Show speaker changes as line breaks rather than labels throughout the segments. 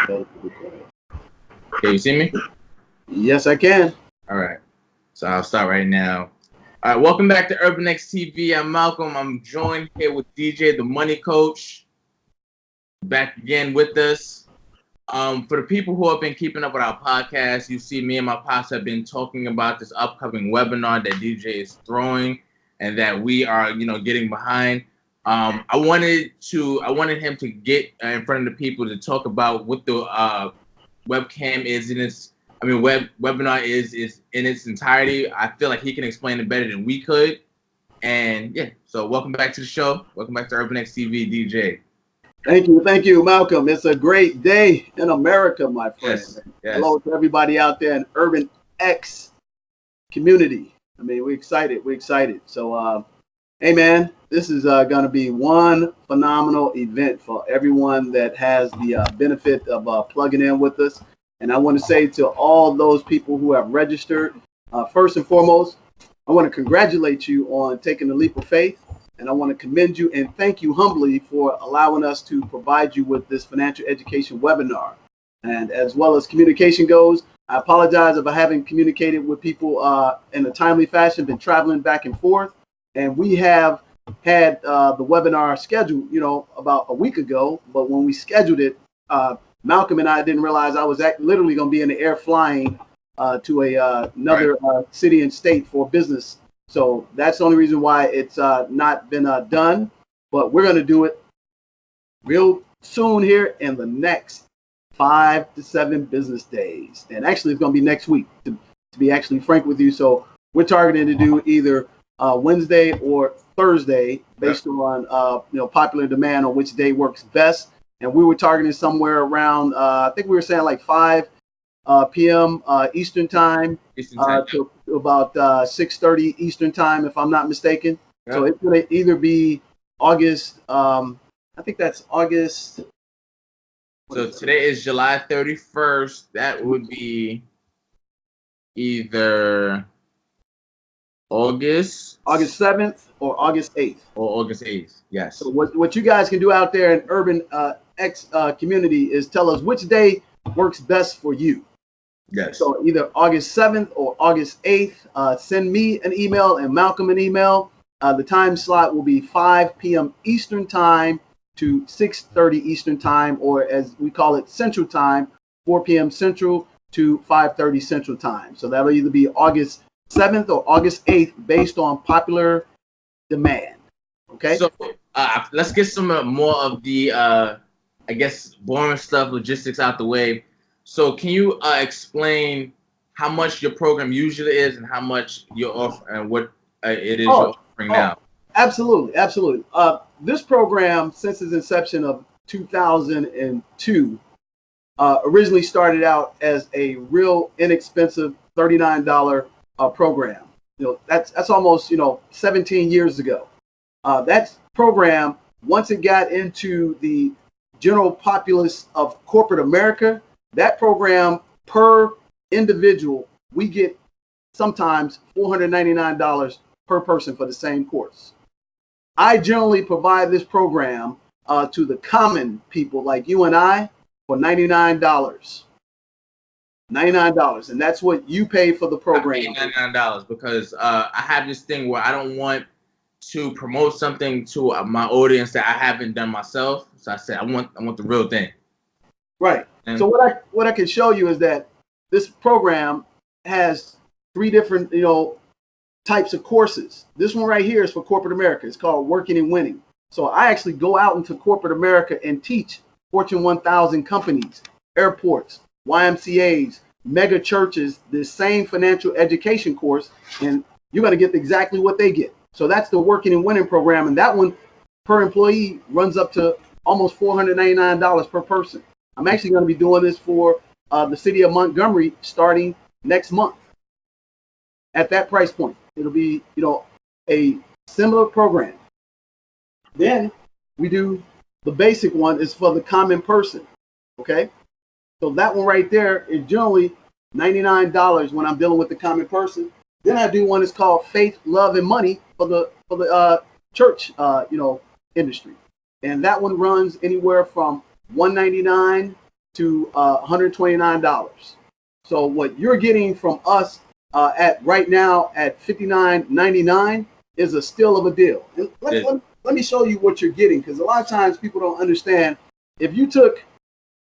Okay, you see me?
Yes, I can.
All right. So I'll start right now. All right, welcome back to Urban X TV. I'm Malcolm. I'm joined here with DJ, the Money Coach, back again with us. For the people who have been keeping up with our podcast, you see me and my pops have been talking about this upcoming webinar that DJ is throwing and that we are, getting behind. I wanted him to get in front of the people to talk about what the webcam is in its, webinar is in its entirety. I feel like he can explain it better than we could. And yeah, so welcome back to the show. Welcome back to Urban X TV, DJ.
Thank you, Malcolm. It's a great day in America, my friend.
Yes.
Hello to everybody out there in Urban X community. We're excited. So, hey, man, this is going to be one phenomenal event for everyone that has the benefit of plugging in with us. And I want to say to all those people who have registered, first and foremost, I want to congratulate you on taking the leap of faith. And I want to commend you and thank you humbly for allowing us to provide you with this financial education webinar. And as well as communication goes, I apologize if I haven't communicated with people in a timely fashion, been traveling back and forth. And we have had the webinar scheduled, about a week ago. But when we scheduled it, Malcolm and I didn't realize I was literally going to be in the air flying to another city and state for business. So that's the only reason why it's not been done. But we're going to do it real soon here in the next 5 to 7 business days. And actually, it's going to be next week, to be actually frank with you. So we're targeting to do either Wednesday or Thursday based on popular demand on which day works best. And we were targeting somewhere around, I think we were saying like 5 p.m. Eastern time, to about 6:30 Eastern time, if I'm not mistaken. Yep. So it's going to either be August, I think that's August.
So today is July 31st. That would be either August
7th or August 8th.
Or August 8th, yes.
So what you guys can do out there in Urban X community is tell us which day works best for you.
Yes.
So either August 7th or August 8th, send me an email and Malcolm an email. The time slot will be 5 p.m. Eastern time to 6:30 Eastern time, or as we call it, Central time, 4 p.m. Central to 5:30 Central time. So that'll either be August 7th or August 8th based on popular demand. Okay?
So let's get some more of the, boring stuff, logistics out the way. So can you explain how much your program usually is and how much you're offering and what it is you're offering now?
Absolutely. This program, since its inception of 2002, originally started out as a real inexpensive $39 program. That's almost 17 years ago. That program, once it got into the general populace of corporate America, that program per individual, we get sometimes $499 per person for the same course. I generally provide this program to the common people like you and I for $99. $99, and that's what you pay for the program.
I pay $99 because I have this thing where I don't want to promote something to my audience that I haven't done myself. So I said I want the real thing.
Right. And so what I can show you is that this program has 3 different types of courses. This one right here is for corporate America. It's called Working and Winning. So I actually go out into corporate America and teach Fortune 1000 companies, airports, YMCAs, mega churches, the same financial education course, and you're going to get exactly what they get. So that's the Working and Winning program, and that one per employee runs up to almost $499 per person. I'm actually going to be doing this for the city of Montgomery starting next month. At that price point, it'll be a similar program. Then we do the basic one is for the common person. Okay, so that one right there is generally $99 when I'm dealing with the common person. Then I do one that's called Faith, Love, and Money for the church industry, and that one runs anywhere from $199 to $129. So what you're getting from us at right now at $59.99 is a steal of a deal. And let me show you what you're getting, because a lot of times people don't understand. If you took,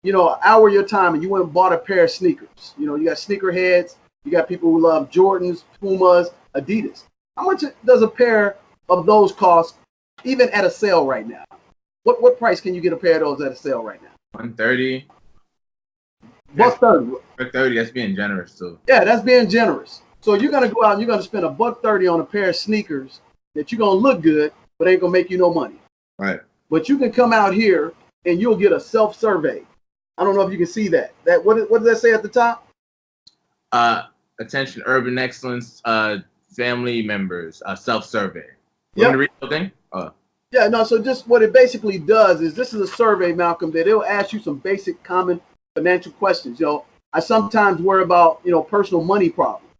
an hour of your time and you went and bought a pair of sneakers, you got sneakerheads, you got people who love Jordans, Pumas, Adidas. How much does a pair of those cost, even at a sale right now? What price can you get a pair of those at a sale right now?
130.
$130.
$130. That's being generous too.
Yeah, that's being generous. So you're gonna go out and you're gonna spend $130 on a pair of sneakers that you're gonna look good, but ain't gonna make you no money.
Right.
But you can come out here and you'll get a self-survey. I don't know if you can see that. What does that say at the top?
Attention, Urban Excellence, family members, self-survey.
Yeah.
Want me to read the whole thing?
Yeah, no. So just what it basically does is, this is a survey, Malcolm, that it'll ask you some basic common financial questions. I sometimes worry about personal money problems.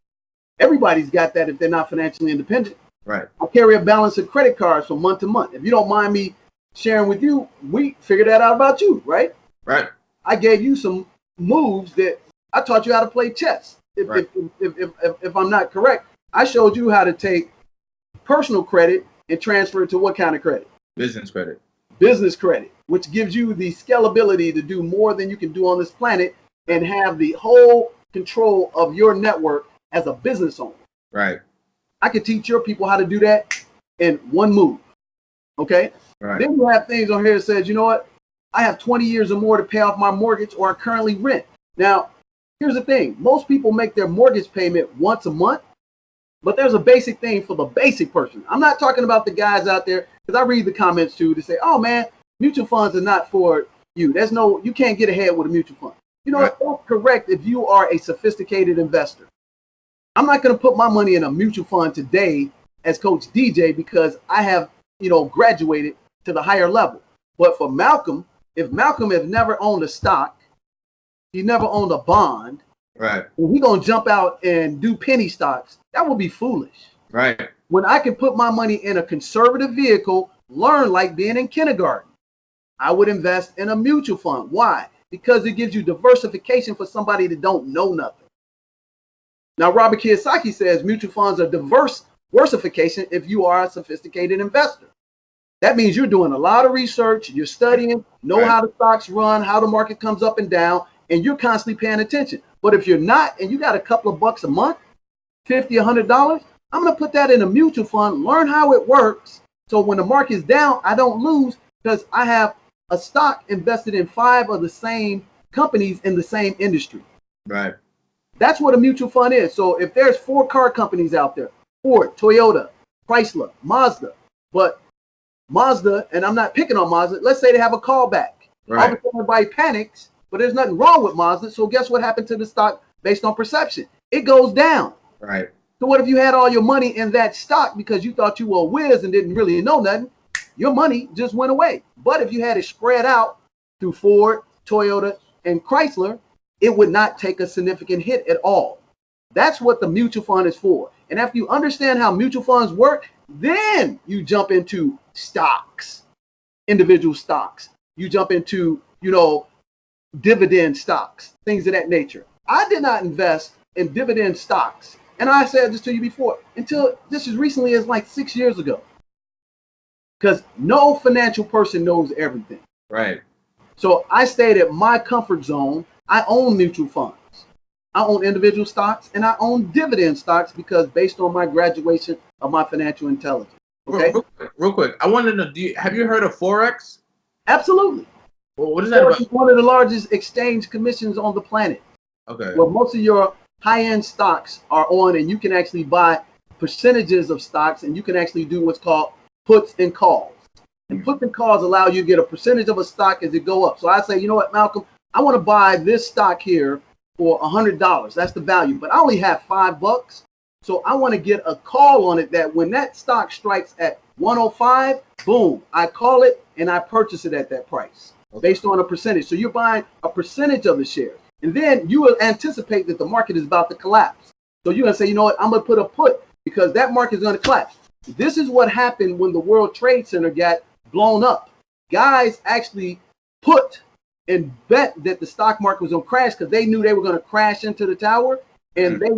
Everybody's got that if they're not financially independent.
Right.
I carry a balance of credit cards from month to month. If you don't mind me sharing with you, we figured that out about you, right?
Right.
I gave you some moves that I taught you how to play chess. If I'm not correct, I showed you how to take personal credit and transfer it to what kind of credit?
Business credit.
Business credit, which gives you the scalability to do more than you can do on this planet and have the whole control of your network as a business owner.
Right.
I could teach your people how to do that in one move. Okay.
Right.
Then you have things on here that says, you know what? I have 20 years or more to pay off my mortgage, or I currently rent. Now, here's the thing. Most people make their mortgage payment once a month, but there's a basic thing for the basic person. I'm not talking about the guys out there, because I read the comments too to say, oh man, mutual funds are not for you. You can't get ahead with a mutual fund. You know what? That's correct if you are a sophisticated investor. I'm not going to put my money in a mutual fund today as Coach DJ because I have, graduated to the higher level. But for Malcolm, if Malcolm has never owned a stock, he never owned a bond,
right,
and he's going to jump out and do penny stocks, that would be foolish.
Right.
When I can put my money in a conservative vehicle, learn like being in kindergarten, I would invest in a mutual fund. Why? Because it gives you diversification for somebody that don't know nothing. Now, Robert Kiyosaki says mutual funds are diversification if you are a sophisticated investor. That means you're doing a lot of research, you're studying, know how the stocks run, how the market comes up and down, and you're constantly paying attention. But if you're not, and you got a couple of bucks a month, $50, $100, I'm going to put that in a mutual fund, learn how it works. So when the market is down, I don't lose because I have a stock invested in 5 of the same companies in the same industry.
Right.
That's what a mutual fund is. So if there's 4 car companies out there, Ford, Toyota, Chrysler, Mazda, but Mazda, and I'm not picking on Mazda, let's say they have a callback.
Right.
All of a sudden everybody panics, but there's nothing wrong with Mazda. So guess what happened to the stock based on perception? It goes down.
Right.
So what if you had all your money in that stock because you thought you were a whiz and didn't really know nothing? Your money just went away. But if you had it spread out through Ford, Toyota, and Chrysler, it would not take a significant hit at all. That's what the mutual fund is for. And after you understand how mutual funds work, then you jump into stocks, individual stocks. You jump into, dividend stocks, things of that nature. I did not invest in dividend stocks. And I said this to you before, until just as recently as like 6 years ago. Because no financial person knows everything.
Right.
So I stayed at my comfort zone. I own mutual funds. I own individual stocks and I own dividend stocks because based on my graduation of my financial intelligence. Okay.
Real quick. I want to know, have you heard of Forex?
Absolutely.
Well, what is that
Forex
about?
is one of the largest exchange commissions on the planet.
Okay.
Well, most of your high-end stocks are on, and you can actually buy percentages of stocks, and you can actually do what's called puts and calls. And puts and calls allow you to get a percentage of a stock as it go up. So I say, you know what, Malcolm, I want to buy this stock here for $100. That's the value, but I only have $5. So I want to get a call on it that when that stock strikes at 105, boom, I call it and I purchase it at that price based on a percentage. So you're buying a percentage of the shares. And then you will anticipate that the market is about to collapse. So you're going to say, you know what, I'm going to put a put because that market is going to collapse. This is what happened when the World Trade Center got blown up. Guys actually put and bet that the stock market was going to crash because they knew they were going to crash into the tower, and they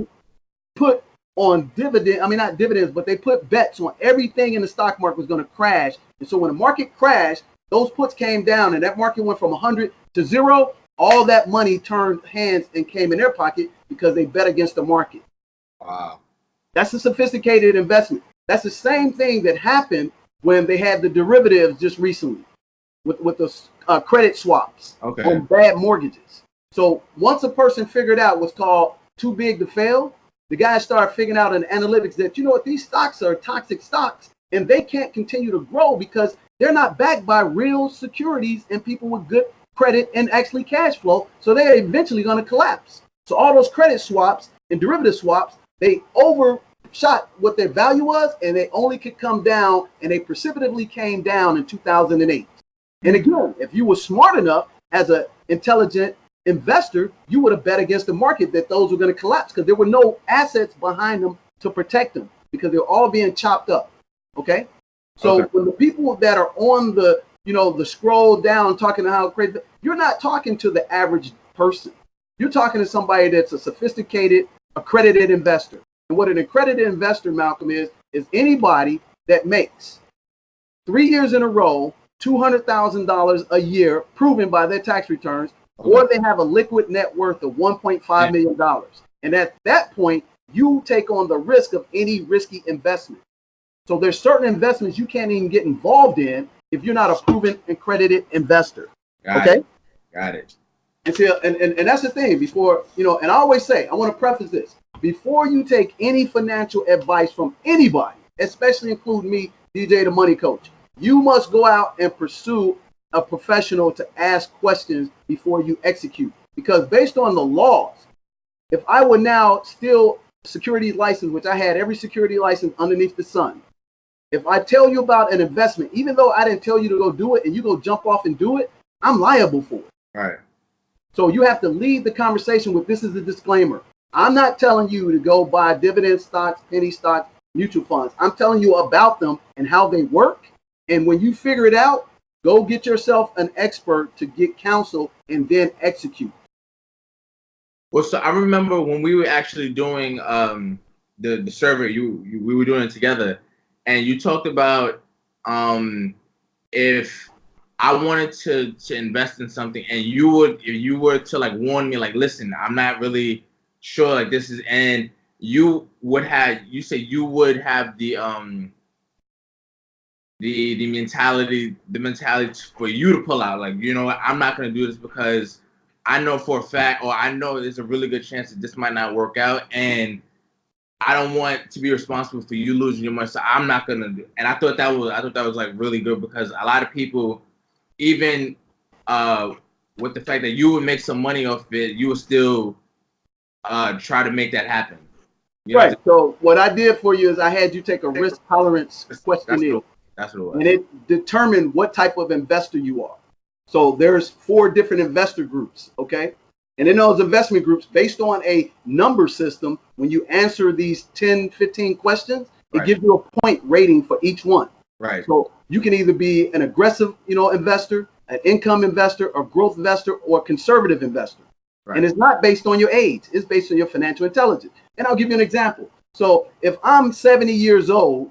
put on not dividends, but they put bets on everything in the stock market was going to crash. And so when the market crashed, those puts came down and that market went from 100 to 0. All that money turned hands and came in their pocket because they bet against the market.
Wow.
That's a sophisticated investment. That's the same thing that happened when they had the derivatives just recently with the credit swaps on bad mortgages. So once a person figured out what's called too big to fail, the guys started figuring out in analytics that, you know what, these stocks are toxic stocks and they can't continue to grow because they're not backed by real securities and people with good credit and actually cash flow. So they're eventually going to collapse. So all those credit swaps and derivative swaps, they overshot what their value was, and they only could come down, and they precipitously came down in 2008. And again, if you were smart enough as an intelligent investor, you would have bet against the market that those were going to collapse because there were no assets behind them to protect them because they're all being chopped up. Okay. So when the people that are on the, the scroll down talking about how crazy, you're not talking to the average person. You're talking to somebody that's a sophisticated, accredited investor. And what an accredited investor, Malcolm, is anybody that makes 3 years in a row, $200,000 a year, proven by their tax returns, or they have a liquid net worth of $1.5 million. And at that point, you take on the risk of any risky investment. So there's certain investments you can't even get involved in if you're not a proven accredited investor. Got it. And, see, and that's the thing before, and I always say, I want to preface this. Before you take any financial advice from anybody, especially including me, DJ the Money Coach, you must go out and pursue a professional to ask questions before you execute. Because based on the laws, if I were now still securities license, which I had every security license underneath the sun, if I tell you about an investment, even though I didn't tell you to go do it and you go jump off and do it, I'm liable for it.
Right.
So you have to lead the conversation with, this is a disclaimer. I'm not telling you to go buy dividend stocks, penny stocks, mutual funds. I'm telling you about them and how they work. And when you figure it out, go get yourself an expert to get counsel and then execute.
Well, so I remember when we were actually doing the survey, we were doing it together, and you talked about if I wanted to invest in something, and if you were to like warn me, like, listen, I'm not really sure, like this is, and you would have the mentality for you to pull out, like, I'm not going to do this because I know for a fact, or I know there's a really good chance that this might not work out, and I don't want to be responsible for you losing your money, so I'm not going to do it. And I thought that was like really good, because a lot of people, even with the fact that you would make some money off it, you would still try to make that happen.
Right. So what I did for you is I had you take a risk tolerance questionnaire.
That's what it was.
And it determined what type of investor you are. So there's 4 different investor groups, okay? And in those investment groups, based on a number system, when you answer these 10, 15 questions, it gives you a point rating for each one.
Right.
So you can either be an aggressive, investor, an income investor, or growth investor, or conservative investor. Right. And it's not based on your age. It's based on your financial intelligence. And I'll give you an example. So if I'm 70 years old,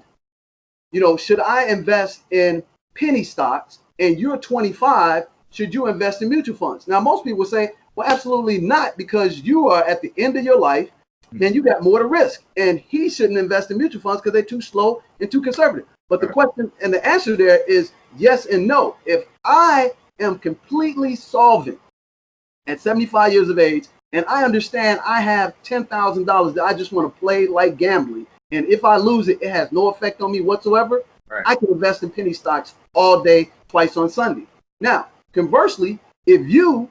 should I invest in penny stocks, and you're 25, should you invest in mutual funds? Now, most people say, well, absolutely not, because you are at the end of your life, then you got more to risk. And he shouldn't invest in mutual funds because they're too slow and too conservative. But the question and the answer there is yes and no. If I am completely solvent at 75 years of age, and I understand I have $10,000 that I just want to play like gambling, and if I lose it, it has no effect on me whatsoever, I can invest in penny stocks all day, twice on Sunday. Now, conversely, if you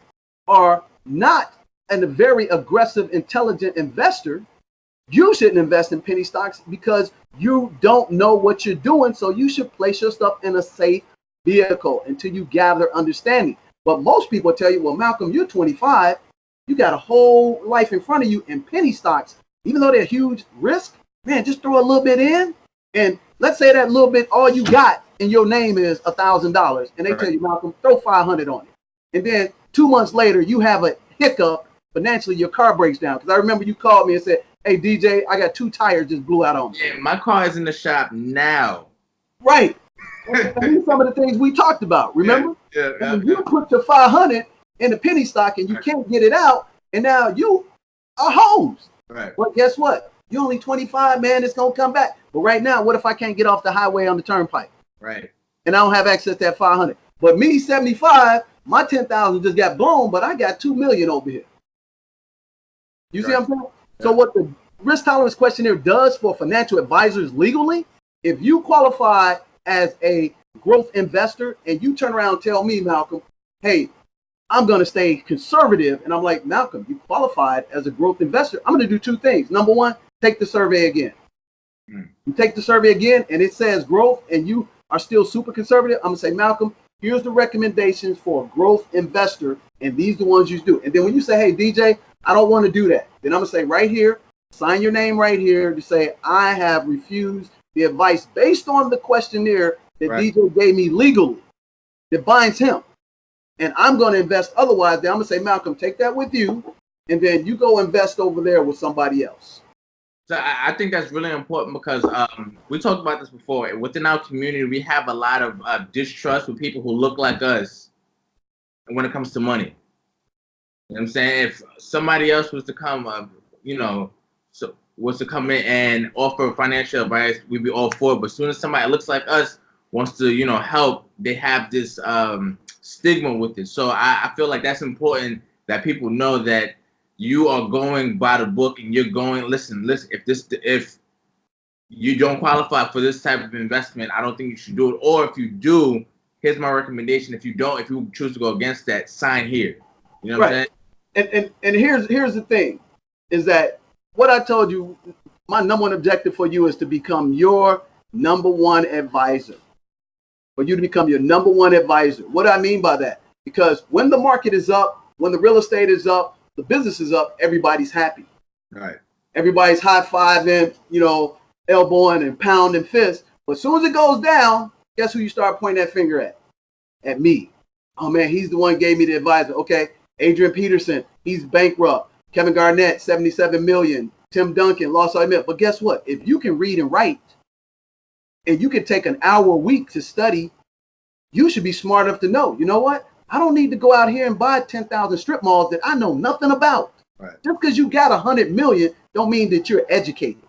are not a very aggressive, intelligent investor, you shouldn't invest in penny stocks because you don't know what you're doing. So you should place your stuff in a safe vehicle until you gather understanding. But most people tell you, well, Malcolm, you're 25. You got a whole life in front of you, and penny stocks, even though they're huge risk, man, just throw a little bit in. And let's say that little bit, all you got in your name is $1,000. And they tell you, Malcolm, throw 500 on it. And then 2 months later, you have a hiccup financially, your car breaks down. Because I remember you called me and said, hey, DJ, I got 2 tires just blew out on me.
Yeah, my car is in the shop now.
Right. And these are some of the things we talked about, remember?
Yeah.
And you put your 500 in the penny stock and you can't get it out, and now you are hosed.
Right.
But guess what? You're only 25, man. It's going to come back. But right now, what if I can't get off the highway on the turnpike?
Right.
And I don't have access to that 500. But me, 75, my 10,000 just got blown, but I got 2 million over here. You see what I'm saying? Yeah. So what the risk tolerance questionnaire does for financial advisors legally, if you qualify as a growth investor and you turn around and tell me, Malcolm, hey, I'm going to stay conservative. And I'm like, Malcolm, you qualified as a growth investor. I'm going to do 2 things. Number 1, take the survey again. You take the survey again and it says growth and you are still super conservative. I'm going to say, Malcolm, here's the recommendations for a growth investor. And these are the ones you do. And then when you say, hey, DJ, I don't want to do that. Then I'm going to say right here, sign your name right here to say, I have refused the advice based on the questionnaire that DJ gave me legally that binds him. And I'm going to invest otherwise. Then I'm going to say, Malcolm, take that with you. And then you go invest over there with somebody else.
So I think that's really important because we talked about this before. Within our community, we have a lot of distrust with people who look like us when it comes to money. You know what I'm saying? If somebody else was to come, was to come in and offer financial advice, we'd be all for it. But as soon as somebody looks like us wants to, help, they have this stigma with it. So I feel like that's important that people know that you are going by the book and you're going, listen, if you don't qualify for this type of investment, I don't think you should do it. Or if you do, here's my recommendation. If you choose to go against that, sign here. You know what I'm saying?
And here's the thing, is that what I told you, my number 1 objective for you is to become your number 1 advisor. For you to become your number 1 advisor. What do I mean by that? Because when the market is up, when the real estate is up, the business is up, everybody's happy.
Right.
Everybody's high-fiving, elbowing and pounding fists. But as soon as it goes down, guess who you start pointing that finger at? At me. Oh, man, he's the one who gave me the advisor. Okay, Adrian Peterson, he's bankrupt. Kevin Garnett, 77 million. Tim Duncan, lost all admit. But guess what? If you can read and write, and you can take an hour a week to study, you should be smart enough to know, you know what? I don't need to go out here and buy 10,000 strip malls that I know nothing about.
Right.
Just because you got 100 million don't mean that you're educated.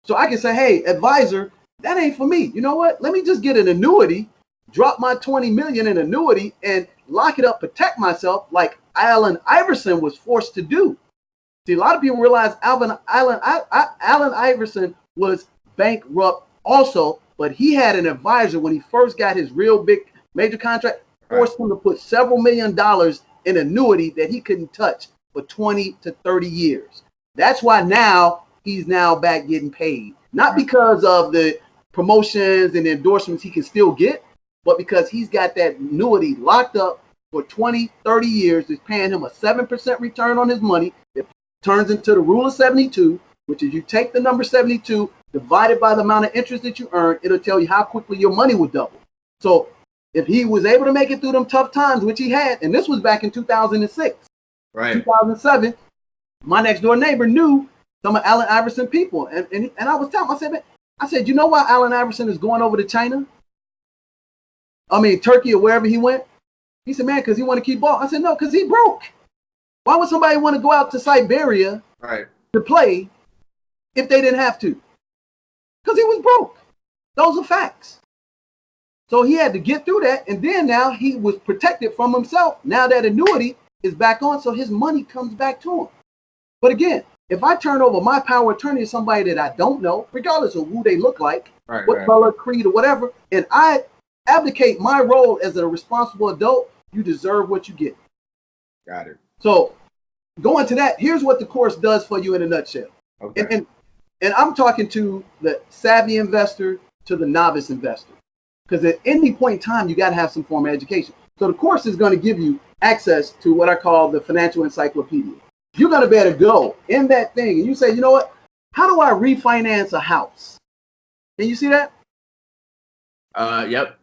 So I can say, hey, advisor, that ain't for me. You know what? Let me just get an annuity, drop my 20 million in annuity and lock it up, protect myself like Allen Iverson was forced to do. See, a lot of people realize Allen Iverson was bankrupt also, but he had an advisor when he first got his real big major contract, forced him to put several $1 million in annuity that he couldn't touch for 20 to 30 years. That's why now he's now back getting paid. Not because of the promotions and endorsements he can still get, but because he's got that annuity locked up for 20, 30 years. It's paying him a 7% return on his money. It turns into the rule of 72, which is you take the number 72, divided by the amount of interest that you earn, it'll tell you how quickly your money will double. So if he was able to make it through them tough times, which he had, and this was back in 2006,
right,
2007, my next door neighbor knew some of Allen Iverson people. And I was telling him, I said, you know why Allen Iverson is going over to China? I mean, Turkey or wherever he went? He said, man, because he want to keep ball. I said, no, because he broke. Why would somebody want to go out to Siberia to play if they didn't have to? Because he was broke. Those are facts. So he had to get through that, and then now he was protected from himself. Now that annuity is back on, so his money comes back to him. But again, if I turn over my power of attorney to somebody that I don't know, regardless of who they look like, what color, creed, or whatever, and I abdicate my role as a responsible adult, you deserve what you get.
Got it.
So going to that, here's what the course does for you in a nutshell.
Okay.
And I'm talking to the savvy investor, to the novice investor. Because at any point in time, you got to have some form of education. So the course is going to give you access to what I call the financial encyclopedia. You're going to be able to go in that thing and you say, you know what? How do I refinance a house? Can you see that?
Yep.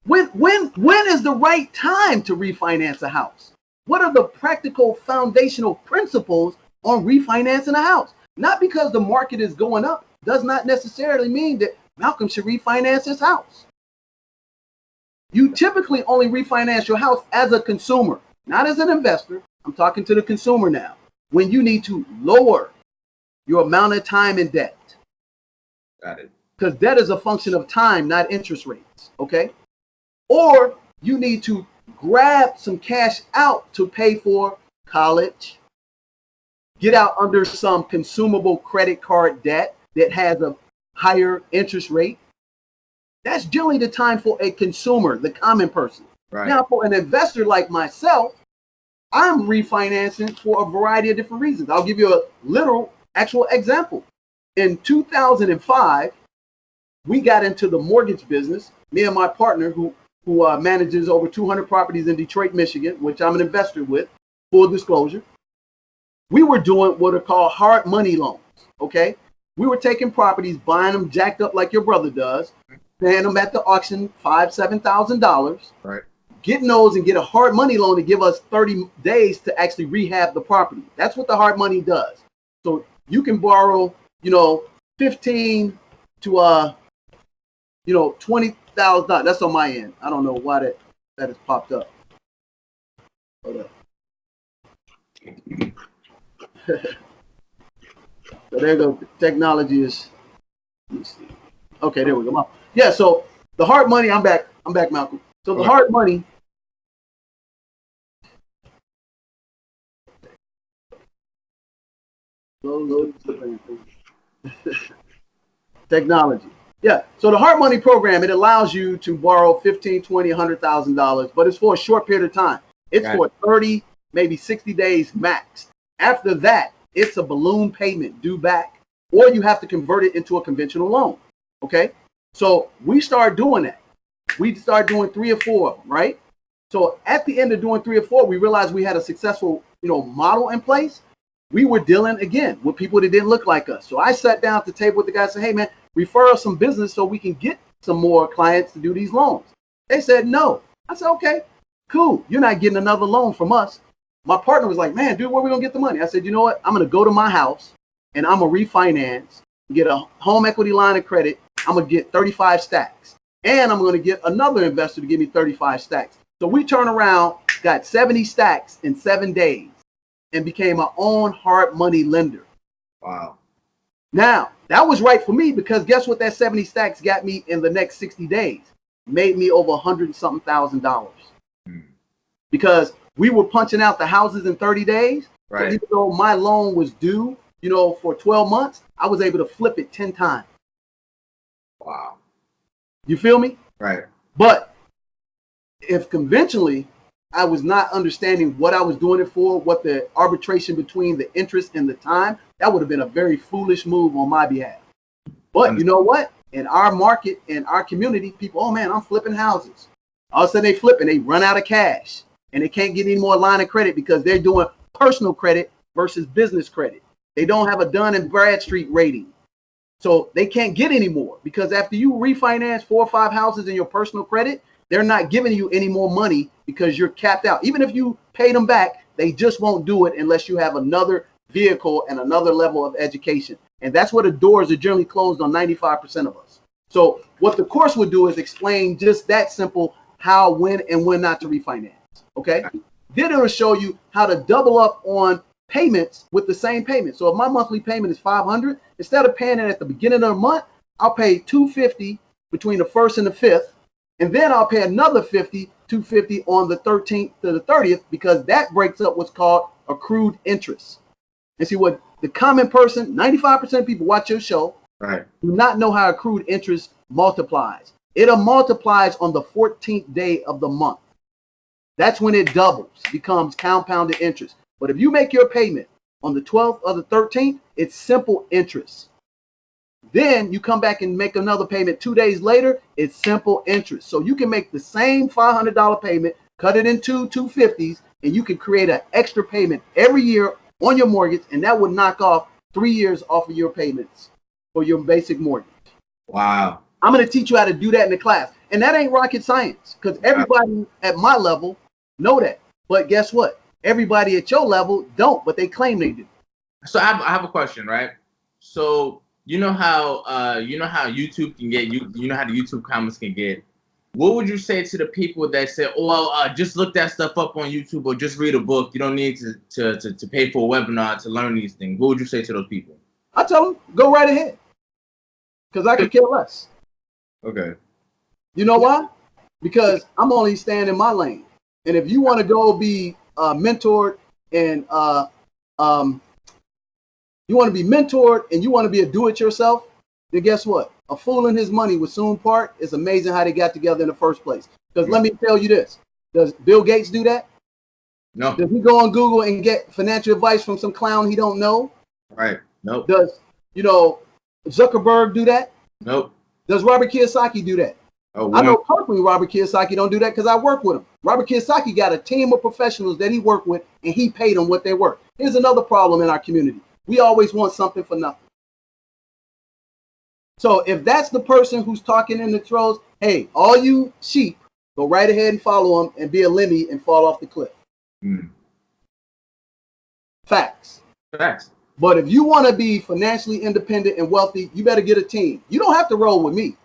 When is the right time to refinance a house? What are the practical foundational principles on refinancing a house? Not because the market is going up does not necessarily mean that Malcolm should refinance his house. You typically only refinance your house as a consumer, not as an investor. I'm talking to the consumer now. When you need to lower your amount of time in debt.
Got it.
Because debt is a function of time, not interest rates, okay? Or you need to grab some cash out to pay for college, get out under some consumable credit card debt that has a higher interest rate. That's generally the time for a consumer, the common person.
Right.
Now, for an investor like myself, I'm refinancing for a variety of different reasons. I'll give you a literal, actual example. In 2005, we got into the mortgage business. Me and my partner, who manages over 200 properties in Detroit, Michigan, which I'm an investor with, full disclosure. We were doing what are called hard money loans, okay? We were taking properties, buying them jacked up like your brother does, paying them at the auction $5,000, $7,000,
right?
Getting those and get a hard money loan to give us 30 days to actually rehab the property. That's what the hard money does. So you can borrow, 15 to $20,000. That's on my end. I don't know why that has popped up. Hold up. So there you go. Technology is. Let's see. Okay, there we go. Yeah. So the hard money. I'm back, Malcolm. So the hard money. Technology. Yeah. So the hard money program, it allows you to borrow $15, $20, $100,000, but it's for a short period of time. It's for 30, maybe 60 days max. After that, it's a balloon payment due back, or you have to convert it into a conventional loan. Okay. So we start doing that. We start doing 3 or 4 of them, right? So at the end of doing 3 or 4, we realized we had a successful, model in place. We were dealing again with people that didn't look like us. So I sat down at the table with the guy and said, hey man, refer us some business so we can get some more clients to do these loans. They said no. I said, okay, cool. You're not getting another loan from us. My partner was like, man, dude, where are we gonna get the money? I said, you know what? I'm gonna go to my house and I'm gonna refinance, get a home equity line of credit. I'm gonna get 35 stacks. And I'm gonna get another investor to give me 35 stacks. So we turned around, got 70 stacks in 7 days, and became our own hard money lender.
Wow.
Now, that was right for me because guess what that 70 stacks got me in the next 60 days? Made me over $100-something thousand. Because we were punching out the houses in 30 days.
Right.
So even though my loan was due, for 12 months, I was able to flip it 10 times.
Wow.
You feel me?
Right.
But if conventionally I was not understanding what I was doing it for, what the arbitration between the interest and the time, that would have been a very foolish move on my behalf. But you know what? In our market, in our community, people, oh man, I'm flipping houses. All of a sudden they flip and they run out of cash and they can't get any more line of credit because they're doing personal credit versus business credit. They don't have a Dun & Bradstreet rating. So they can't get any more because after you refinance 4 or 5 houses in your personal credit, they're not giving you any more money because you're capped out. Even if you pay them back, they just won't do it unless you have another vehicle and another level of education. And that's where the doors are generally closed on 95% of us. So what the course would do is explain just that simple how, when, and when not to refinance. Okay. Then it'll show you how to double up on payments with the same payment. So if my monthly payment is $500, instead of paying it at the beginning of the month, I'll pay $250 between the 1st and the 5th. And then I'll pay another $250 on the 13th to the 30th because that breaks up what's called accrued interest. And see what the common person, 95% of people watch your show,
right,
do not know how accrued interest multiplies. It multiplies on the 14th day of the month. That's when it doubles, becomes compounded interest. But if you make your payment on the 12th or the 13th, it's simple interest. Then you come back and make another payment 2 days later, it's simple interest. So you can make the same $500 payment, cut it into $250s, and you can create an extra payment every year on your mortgage, and that would knock off 3 years off of your payments for your basic mortgage.
Wow.
I'm going to teach you how to do that in the class. And that ain't rocket science, because everybody at my level know that. But guess what? Everybody at your level don't, but they claim they do.
So I have a question, right? So you know how YouTube can get you know how the YouTube comments can get. What would you say to the people that say, "Oh, well, just look that stuff up on YouTube or just read a book. You don't need to pay for a webinar to learn these things." What would you say to those people?
I tell them, go right ahead, because I could care less.
Okay.
You know why? Because I'm only staying in my lane. And if you want to go be mentored and you want to be mentored and you want to be a do-it-yourself, then guess what? A fool and his money will soon part. It's amazing how they got together in the first place. Because let me tell you this. Does Bill Gates do that?
No.
Does he go on Google and get financial advice from some clown he don't know?
Right. Nope.
Does, Zuckerberg do that?
Nope.
Does Robert Kiyosaki do that?
Oh,
I know personally Robert Kiyosaki don't do that because I work with him. Robert Kiyosaki got a team of professionals that he worked with, and he paid them what they work. Here's another problem in our community. We always want something for nothing. So if that's the person who's talking in the throws, hey, all you sheep, go right ahead and follow him and be a Lemmy and fall off the cliff. Facts.
Facts.
But if you want to be financially independent and wealthy, you better get a team. You don't have to roll with me.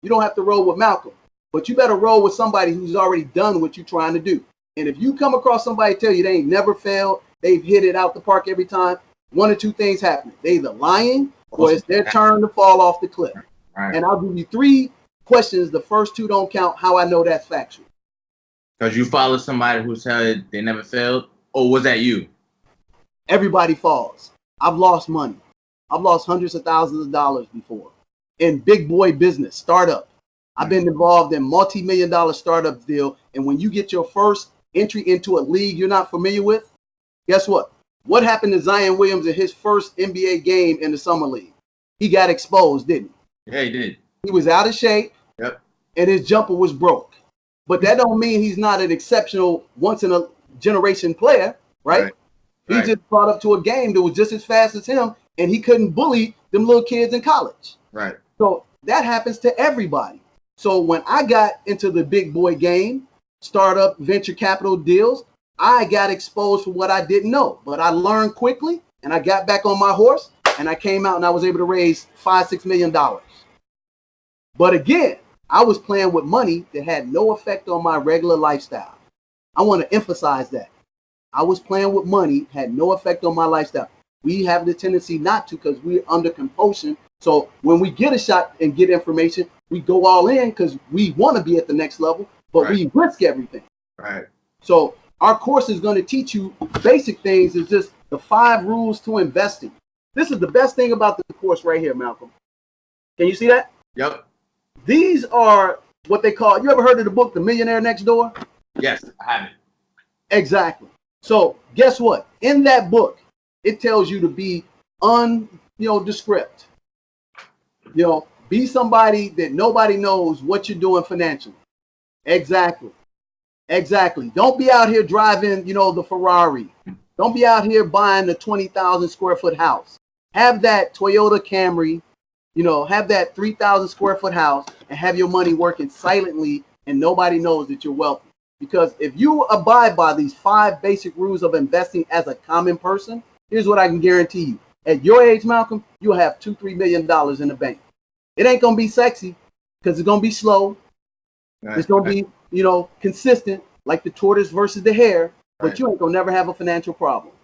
You don't have to roll with Malcolm. But you better roll with somebody who's already done what you're trying to do. And if you come across somebody tell you they ain't never failed, they've hit it out the park every time, one or two things happen. They either lying or it's their turn to fall off the cliff.
Right.
And I'll give you 3 questions. The first 2 don't count. How I know that's factual.
Because you follow somebody who said they never failed? Or was that you?
Everybody falls. I've lost money. I've lost hundreds of thousands of dollars before in big boy business, startup. I've been involved in multi-million-dollar startup deal. And when you get your first entry into a league you're not familiar with, guess what? What happened to Zion Williams in his first NBA game in the summer league? He got exposed, didn't he?
Yeah, he did.
He was out of shape.
Yep.
And his jumper was broke. But that don't mean he's not an exceptional once-in-a-generation player, right? He just brought up to a game that was just as fast as him, and he couldn't bully them little kids in college.
Right.
So that happens to everybody. So when I got into the big boy game, startup venture capital deals, I got exposed for what I didn't know. But I learned quickly, and I got back on my horse, and I came out and I was able to raise $5-6 million. But again, I was playing with money that had no effect on my regular lifestyle. I want to emphasize that. I was playing with money, had no effect on my lifestyle. We have the tendency not to because we're under compulsion. So when we get a shot and get information, we go all in because we want to be at the next level, but we risk everything.
Right.
So our course is going to teach you basic things. Is just the 5 rules to investing. This is the best thing about the course right here, Malcolm. Can you see that?
Yep.
These are what they call, you ever heard of the book, The Millionaire Next Door?
Yes, I have it.
Exactly. So guess what? In that book, it tells you to be descript. Be somebody that nobody knows what you're doing financially. Exactly. Exactly. Don't be out here driving, the Ferrari. Don't be out here buying the 20,000 square foot house. Have that Toyota Camry, have that 3,000 square foot house and have your money working silently and nobody knows that you're wealthy. Because if you abide by these 5 basic rules of investing as a common person, here's what I can guarantee you. At your age, Malcolm, you'll have $2-3 million in the bank. It ain't going to be sexy because it's going to be slow. Right. It's going to be, consistent like the tortoise versus the hare, but you ain't going to never have a financial problem.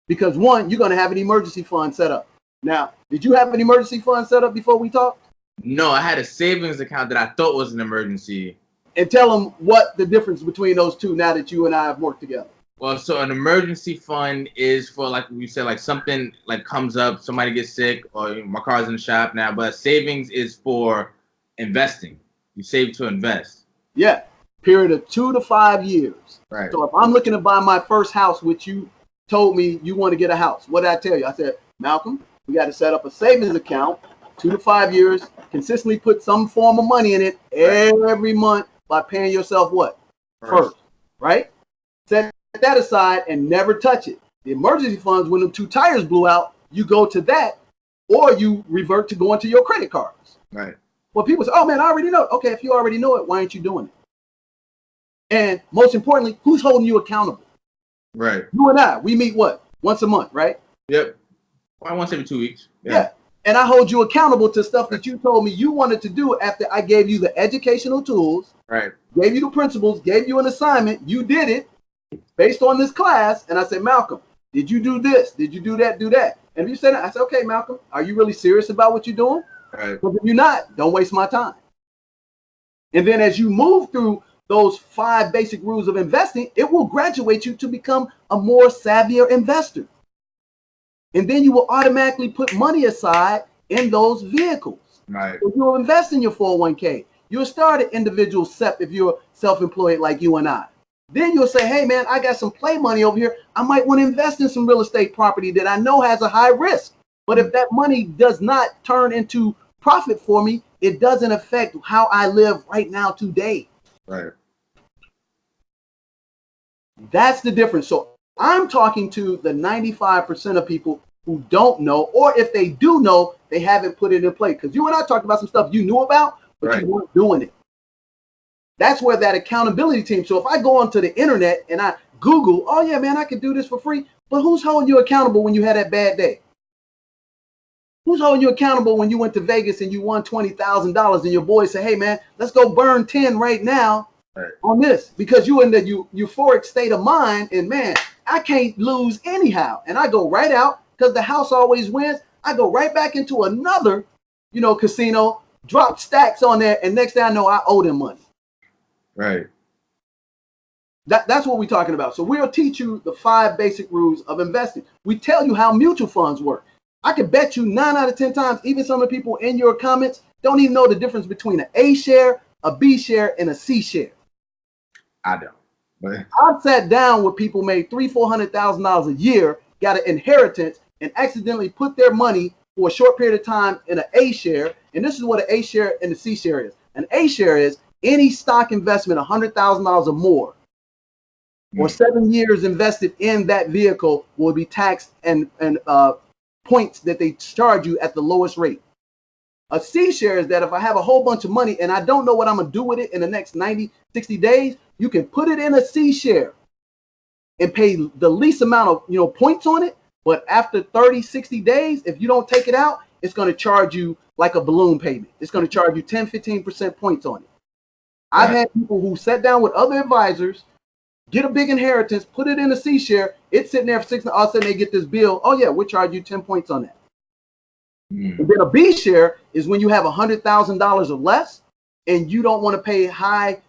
Because 1, you're going to have an emergency fund set up. Now, did you have an emergency fund set up before we talked?
No, I had a savings account that I thought was an emergency.
And tell them what the difference between those two now that you and I have worked together.
Well, so an emergency fund is for, like we said, like something like comes up, somebody gets sick, or my car's in the shop now. But savings is for investing. You save to invest. Yeah,
period of 2 to 5 years.
Right.
So if I'm looking to buy my first house, which you told me you want to get a house, what did I tell you? I said, Malcolm, we got to set up a savings account, 2 to 5 years, consistently put some form of money in it every month by paying yourself what? First, right? Set that aside and never touch it. The emergency funds, when the 2 tires blew out, you go to that or you revert to going to your credit cards.
Right.
Well, people say, oh man, I already know it. Okay, if you already know it, why aren't you doing it? And most importantly, who's holding you accountable?
Right.
You and I, we meet what? Once a month, right?
Yep. Well, once every 2 weeks.
Yeah. And I hold you accountable to stuff that you told me you wanted to do after I gave you the educational tools,
right?
Gave you the principles, gave you an assignment. You did it based on this class. And I said, Malcolm, did you do this? Did you do that? Do that? And if you said that, I said, okay, Malcolm, are you really serious about what you're doing?
Right.
Because if you're not, don't waste my time. And then as you move through those 5 basic rules of investing, it will graduate you to become a more savvier investor. And then you will automatically put money aside in those vehicles.
Right.
So you'll invest in your 401k. You'll start an individual SEP if you're self-employed like you and I. Then you'll say, hey man, I got some play money over here. I might want to invest in some real estate property that I know has a high risk. But if that money does not turn into profit for me, it doesn't affect how I live right now today.
Right.
That's the difference. So I'm talking to the 95% of people who don't know, or if they do know, they haven't put it in play. Because you and I talked about some stuff you knew about, but
right.
you weren't doing it. That's where that accountability team. So if I go onto the internet and I Google, oh yeah, man, I can do this for free. But who's holding you accountable when you had that bad day? Who's holding you accountable when you went to Vegas and you won $20,000 and your boys say, hey man, let's go burn 10 right now on this, because you in the euphoric state of mind and man, I can't lose anyhow. And I go right out because the house always wins. I go right back into another, casino, drop stacks on there. And next thing I know, I owe them money.
Right.
That's what we're talking about. So we'll teach you the 5 basic rules of investing. We tell you how mutual funds work. I can bet you 9 out of 10 times, even some of the people in your comments don't even know the difference between an A share, a B share, and a C share.
I don't. But
I've sat down with people made $300,000-$400,000 a year, got an inheritance, and accidentally put their money for a short period of time in an A share. And this is what an A share and a C share is. An A share is any stock investment $100,000 or more, or 7 years invested in that vehicle will be taxed and points that they charge you at the lowest rate. A C share is that if I have a whole bunch of money and I don't know what I'm going to do with it in the next 90, 60 days, you can put it in a C share and pay the least amount of points on it. But after 30, 60 days, if you don't take it out, it's going to charge you like a balloon payment. It's going to charge you 10, 15% points on it. Right. I've had people who sat down with other advisors, get a big inheritance, put it in a C share. It's sitting there for 6 months. All of a sudden they get this bill. Oh yeah, we'll charge you 10 points on that. And then a B share is when you have $100,000 or less and you don't want to pay high,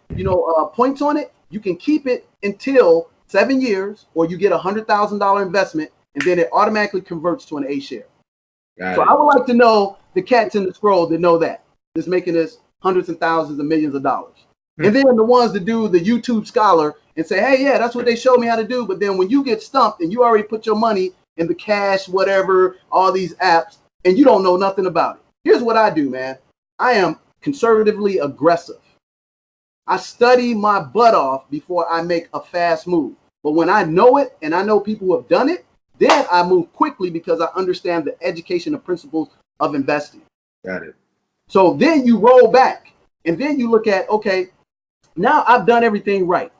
points on it. You can keep it until 7 years, or you get $100,000 investment, and then it automatically converts to an A share. So I would like to know the cats in the scroll that know that. That's making us hundreds and thousands and millions of dollars. And then the ones that do the YouTube scholar and say, hey, yeah, that's what they showed me how to do. But then when you get stumped and you already put your money in the cash, whatever, all these apps, and you don't know nothing about it. Here's what I do, man. I am conservatively aggressive. I study my butt off before I make a fast move. But when I know it and I know people who have done it, then I move quickly because I understand the education and principles of investing.
Got it.
So then you roll back and then you look at, okay, now I've done everything right.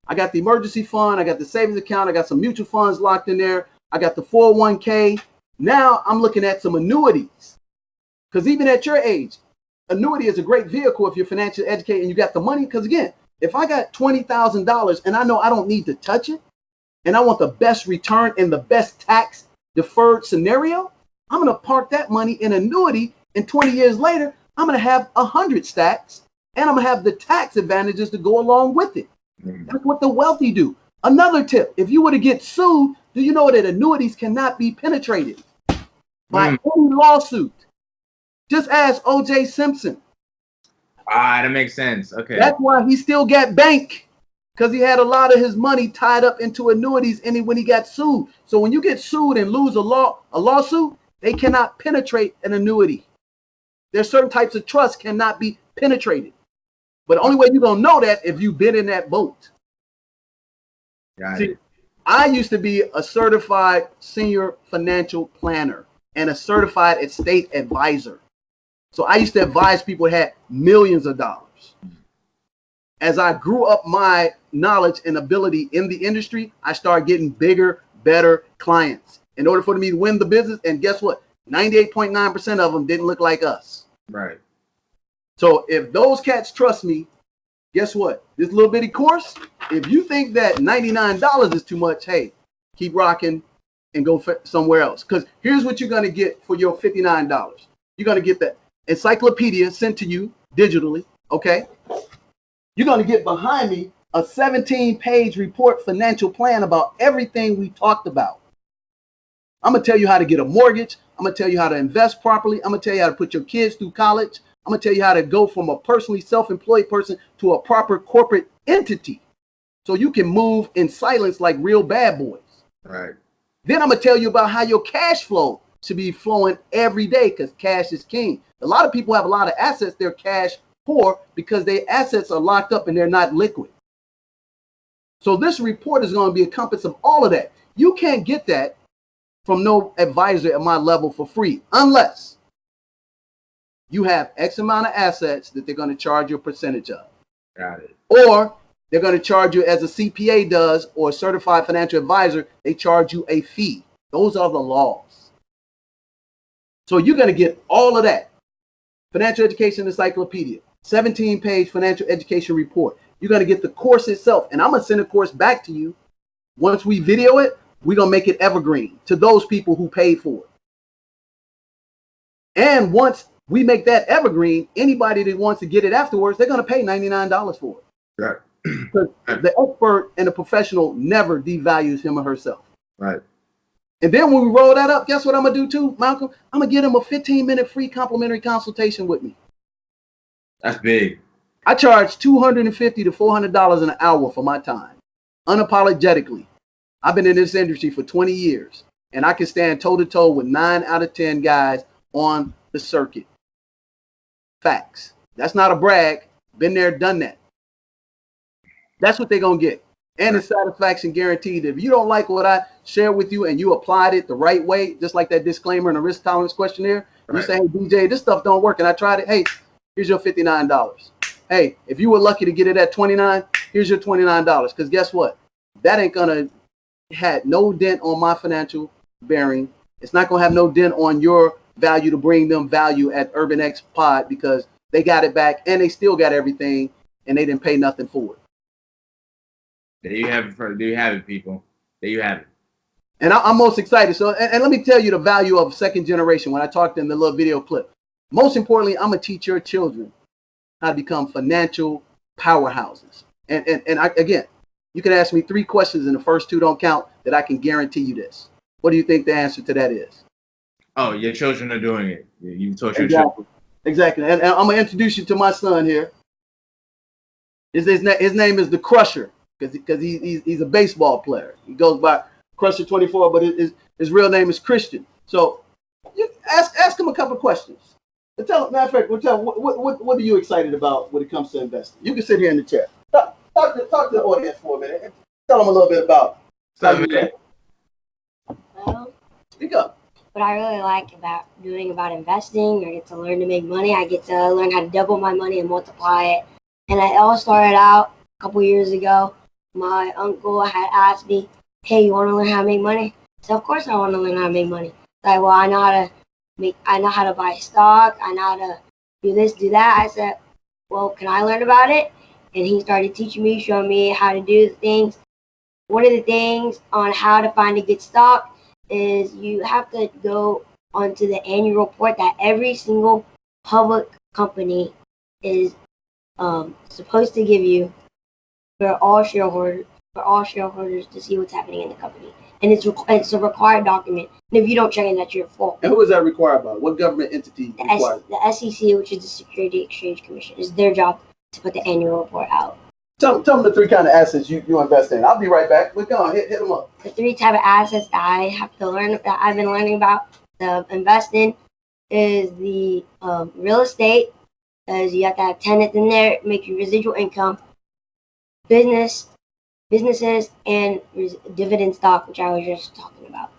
I got the emergency fund. I got the savings account. I got some mutual funds locked in there. I got the 401k. Now I'm looking at some annuities, because even at your age, annuity is a great vehicle if you're financially educated and you got the money. Because again, if I got $20,000 and I know I don't need to touch it and I want the best return and the best tax deferred scenario, I'm going to park that money in annuity, and 20 years later, I'm going to have 100 stacks and I'm going to have the tax advantages to go along with it. That's what the wealthy do. Another tip, if you were to get sued, do you know that annuities cannot be penetrated by any lawsuit? Just ask O.J. Simpson.
That makes sense. Okay.
That's why he still got bank, because he had a lot of his money tied up into annuities when he got sued. So when you get sued and lose a lawsuit, they cannot penetrate an annuity. There's certain types of trust cannot be penetrated. But the only way you're going to know that if you've been in that boat. See, I used to be a certified senior financial planner and a certified estate advisor. So I used to advise people who had millions of dollars. As I grew up my knowledge and ability in the industry, I started getting bigger, better clients in order for me to win the business. And guess what? 98.9% of them didn't look like us.
Right.
So if those cats trust me, guess what? This little bitty course, if you think that $99 is too much, hey, keep rocking and go somewhere else. Because here's what you're going to get for your $59. You're going to get the encyclopedia sent to you digitally, okay? You're going to get behind me a 17-page report financial plan about everything we talked about. I'm going to tell you how to get a mortgage. I'm going to tell you how to invest properly. I'm going to tell you how to put your kids through college. I'm going to tell you how to go from a personally self-employed person to a proper corporate entity so you can move in silence like real bad boys.
Right.
Then I'm going to tell you about how your cash flow should be flowing every day because cash is king. A lot of people have a lot of assets. They're cash poor because their assets are locked up and they're not liquid. So this report is going to be a compass of all of that. You can't get that from no advisor at my level for free unless you have X amount of assets that they're going to charge you a percentage of.
Got it.
Or they're going to charge you as a CPA does or a certified financial advisor, they charge you a fee. Those are the laws. So you're going to get all of that. Financial Education Encyclopedia, 17-page financial education report. You're going to get the course itself. And I'm going to send the course back to you. Once we video it, we're going to make it evergreen to those people who paid for it. And once we make that evergreen, anybody that wants to get it afterwards, they're going to pay $99 for it.
Right.
Because the expert and the professional never devalues him or herself.
Right.
And then when we roll that up, guess what I'm going to do too, Malcolm? I'm going to give them a 15-minute free complimentary consultation with me.
That's big.
I charge $250 to $400 an hour for my time, unapologetically. I've been in this industry for 20 years, and I can stand toe-to-toe with 9 out of 10 guys on the circuit. Facts. That's not a brag. Been there, done that. That's what they're going to get. And it's satisfaction guaranteed. If you don't like what I share with you and you applied it the right way, just like that disclaimer in the risk tolerance questionnaire, right. You say, hey, DJ, this stuff don't work, and I tried it. Hey, here's your $59. Hey, if you were lucky to get it at $29, here's your $29. Because guess what? That ain't going to have no dent on my financial bearing. It's not going to have no dent on your value to bring them value at Urban X Pod because they got it back and they still got everything and they didn't pay nothing for it.
There you have it, there you have it, people. There you have it.
And I'm most excited. So, and let me tell you the value of second generation when I talked in the little video clip. Most importantly, I'm going to teach your children how to become financial powerhouses. And again, you can ask me 3 questions and the first 2 don't count that I can guarantee you this. What do you think the answer to that is?
Oh, your children are doing it. You taught your
children. Exactly. And I'm going to introduce you to my son here. His name is the Crusher because he's a baseball player. He goes by Crusher 24, but his real name is Christian. So you ask him a couple of questions. And tell him, matter of fact, what are you excited about when it comes to investing? You can sit here in the chair. Talk to the audience for a minute and tell them a little bit about how you do.
Well,
speak up.
What I really like about investing, I get to learn to make money. I get to learn how to double my money and multiply it. And it all started out a couple years ago. My uncle had asked me, hey, you want to learn how to make money? So of course I want to learn how to make money. Like, well, I know how to buy stock. I know how to do this, do that. I said, well, can I learn about it? And he started teaching me, showing me how to do the things. One of the things on how to find a good stock is you have to go onto the annual report that every single public company is supposed to give you for all shareholders to see what's happening in the company. And it's a required document. And if you don't check it, that's your fault.
And who is that required by? What government entity requires it?
The SEC, which is the Security Exchange Commission, is their job to put the annual report out.
Tell them the 3 kind of assets you invest in. I'll be right back. But go on, hit them up.
The 3 type of assets that I have to learn, that I've been learning about to invest in, is the real estate, because you have to have tenants in there, make you residual income, businesses, and dividend stock, which I was just talking about.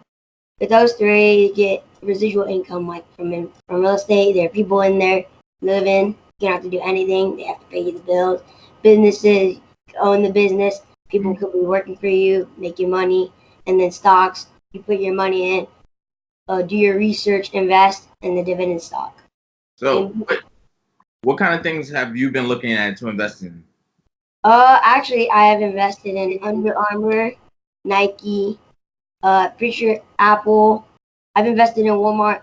with those three, you get residual income, like from real estate. There are people in there living. You don't have to do anything. They have to pay you the bills. Businesses, own the business. People could be working for you, making money. And then stocks, you put your money in, do your research, invest in the dividend stock.
So, what kind of things have you been looking at to invest in?
Actually, I have invested in Under Armour, Nike, pretty sure Apple. I've invested in Walmart,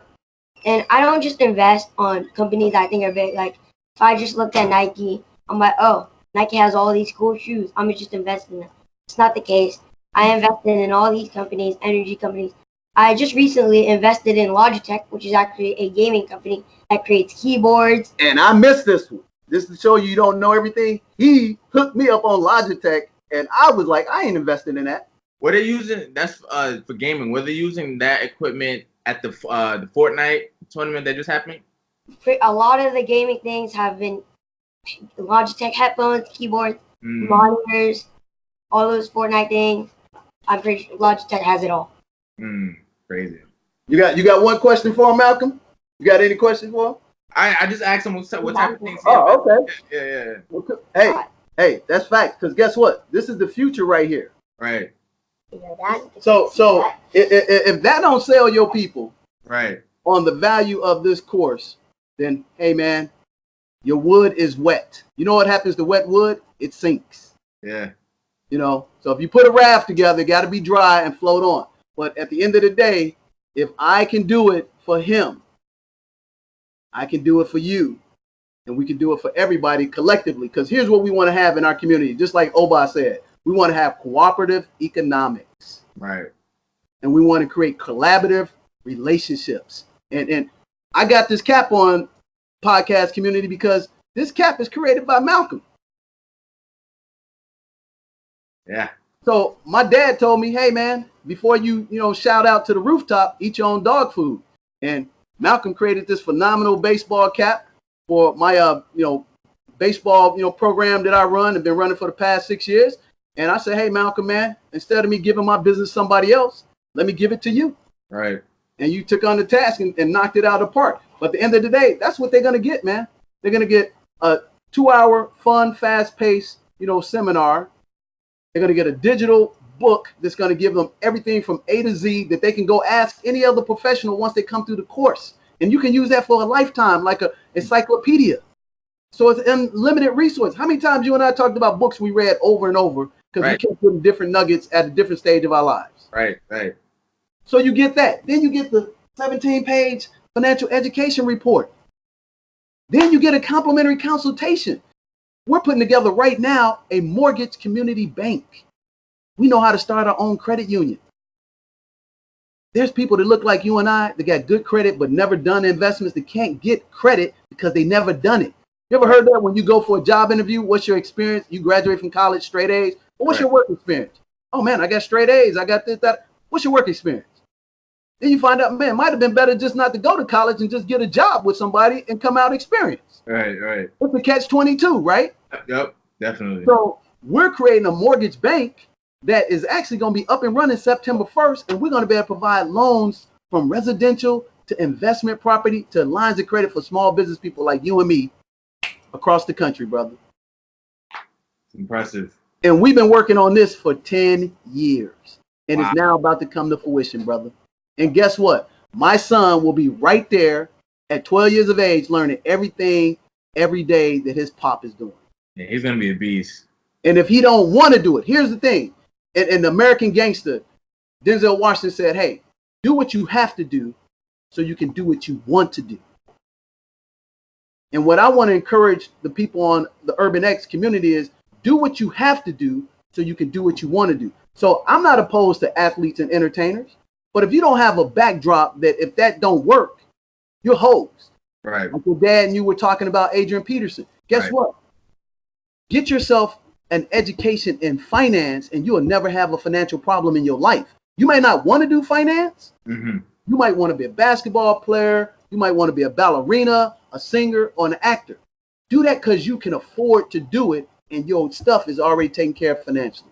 and I don't just invest on companies I think are big. Like if I just looked at Nike, I'm like, oh, Nike has all these cool shoes. I'm gonna just invest in them. It's not the case. I invested in all these companies, energy companies. I just recently invested in Logitech, which is actually a gaming company that creates keyboards.
And I missed this one. Just to show you don't know everything. He hooked me up on Logitech, and I was like, I ain't investing in that.
What are they using? That's for gaming. Were they using that equipment at the Fortnite tournament that just happened?
A lot of the gaming things have been Logitech headphones, keyboards, monitors, all those Fortnite things. I'm pretty sure Logitech has it all.
Crazy.
You got one question for him, Malcolm? You got any questions for him?
I just asked him what type of things.
Oh,
okay.
Yeah. Hey, that's facts. Because guess what? This is the future right here.
Right.
So if that don't sell your people
right
on the value of this course, then hey man, your wood is wet. You know what happens to wet wood? It sinks.
Yeah.
You know, so if you put a raft together, it got to be dry and float on. But at the end of the day, if I can do it for him, I can do it for you, and we can do it for everybody collectively. Because here's what we want to have in our community. Just like Oba said, we want to have cooperative economics.
Right.
And we want to create collaborative relationships. And I got this cap on podcast community because this cap is created by Malcolm.
Yeah.
So my dad told me, hey man, before you shout out to the rooftop, eat your own dog food. And Malcolm created this phenomenal baseball cap for my baseball program that I run and been running for the past 6 years. And I said, hey Malcolm, man, instead of me giving my business to somebody else, let me give it to you.
Right.
And you took on the task and knocked it out of the park. But at the end of the day, that's what they're gonna get, man. They're gonna get a 2-hour fun, fast-paced, seminar. They're going to get a digital book that's going to give them everything from A to Z that they can go ask any other professional once they come through the course. And you can use that for a lifetime, like an encyclopedia. So it's an unlimited resource. How many times you and I talked about books we read over and over because we kept putting different nuggets at a different stage of our lives.
Right.
So you get that. Then you get the 17-page financial education report. Then you get a complimentary consultation. We're putting together right now a mortgage community bank. We know how to start our own credit union. There's people that look like you and I that got good credit but never done investments that can't get credit because they never done it. You ever heard that when you go for a job interview? What's your experience? You graduate from college, straight A's. Well, what's your work experience? Oh man, I got straight A's. I got this, that. What's your work experience? Then you find out, man, it might have been better just not to go to college and just get a job with somebody and come out experienced.
Right.
It's a catch-22, right?
Yep, definitely.
So we're creating a mortgage bank that is actually going to be up and running September 1st, and we're going to be able to provide loans from residential to investment property to lines of credit for small business people like you and me across the country, brother.
It's impressive.
And we've been working on this for 10 years, and it's now about to come to fruition, brother. And guess what? My son will be right there at 12 years of age learning everything every day that his pop is doing.
Yeah, he's going to be a beast.
And if he don't want to do it, here's the thing. In the American Gangster, Denzel Washington said, hey, do what you have to do so you can do what you want to do. And what I want to encourage the people on the Urban X community is do what you have to do so you can do what you want to do. So I'm not opposed to athletes and entertainers, but if you don't have a backdrop that if that don't work, you're hosed.
Right.
Like your dad and you were talking about Adrian Peterson. Guess what? Get yourself an education in finance and you will never have a financial problem in your life. You might not want to do finance.
Mm-hmm.
You might want to be a basketball player. You might want to be a ballerina, a singer, or an actor. Do that because you can afford to do it and your stuff is already taken care of financially.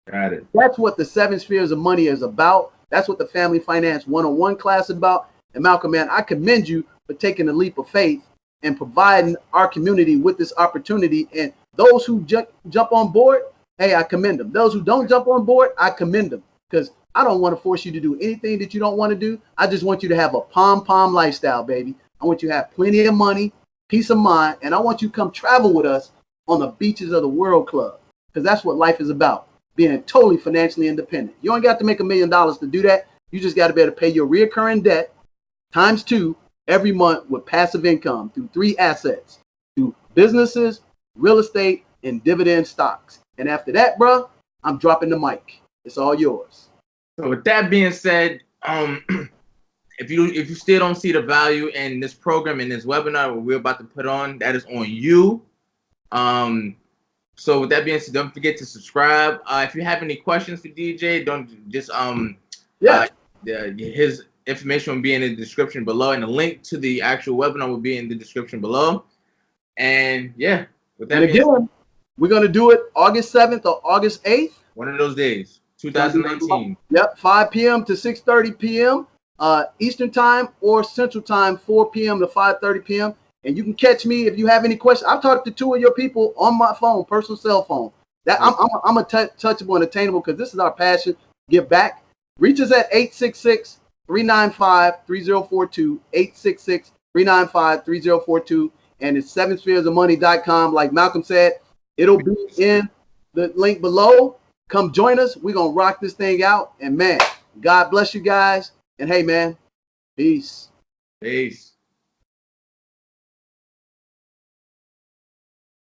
Got it.
That's what the 7 spheres of money is about. That's what the Family Finance 101 class is about. And Malcolm, man, I commend you for taking a leap of faith and providing our community with this opportunity. And those who jump on board, hey, I commend them. Those who don't jump on board, I commend them, because I don't want to force you to do anything that you don't want to do. I just want you to have a pom-pom lifestyle, baby. I want you to have plenty of money, peace of mind, and I want you to come travel with us on the beaches of the World Club, because that's what life is about, being totally financially independent. You don't got to make $1 million to do that. You just got to be able to pay your reoccurring debt times 2 every month with passive income through 3 assets, through businesses, real estate, and dividend stocks. And after that, bro, I'm dropping the mic. It's all yours.
So with that being said, if you still don't see the value in this program, in this webinar we're about to put on, that is on you. So with that being said, don't forget to subscribe. If you have any questions for DJ, don't just his information will be in the description below, and the link to the actual webinar will be in the description below. And yeah, with that being said,
we're gonna do it August 7th or August 8th.
One of those days, 2019.
Yep, 5 p.m. to 6:30 p.m. Eastern time, or Central time, 4 p.m. to 5:30 p.m. And you can catch me if you have any questions. I've talked to 2 of your people on my phone, personal cell phone. That I'm a touchable and attainable, because this is our passion. Give back. Reach us at 866-395-3042, 866-395-3042, and it's 7spheresofmoney.com. Like Malcolm said, it'll be in the link below. Come join us. We're gonna rock this thing out. And man, God bless you guys. And hey, man, peace.
Peace.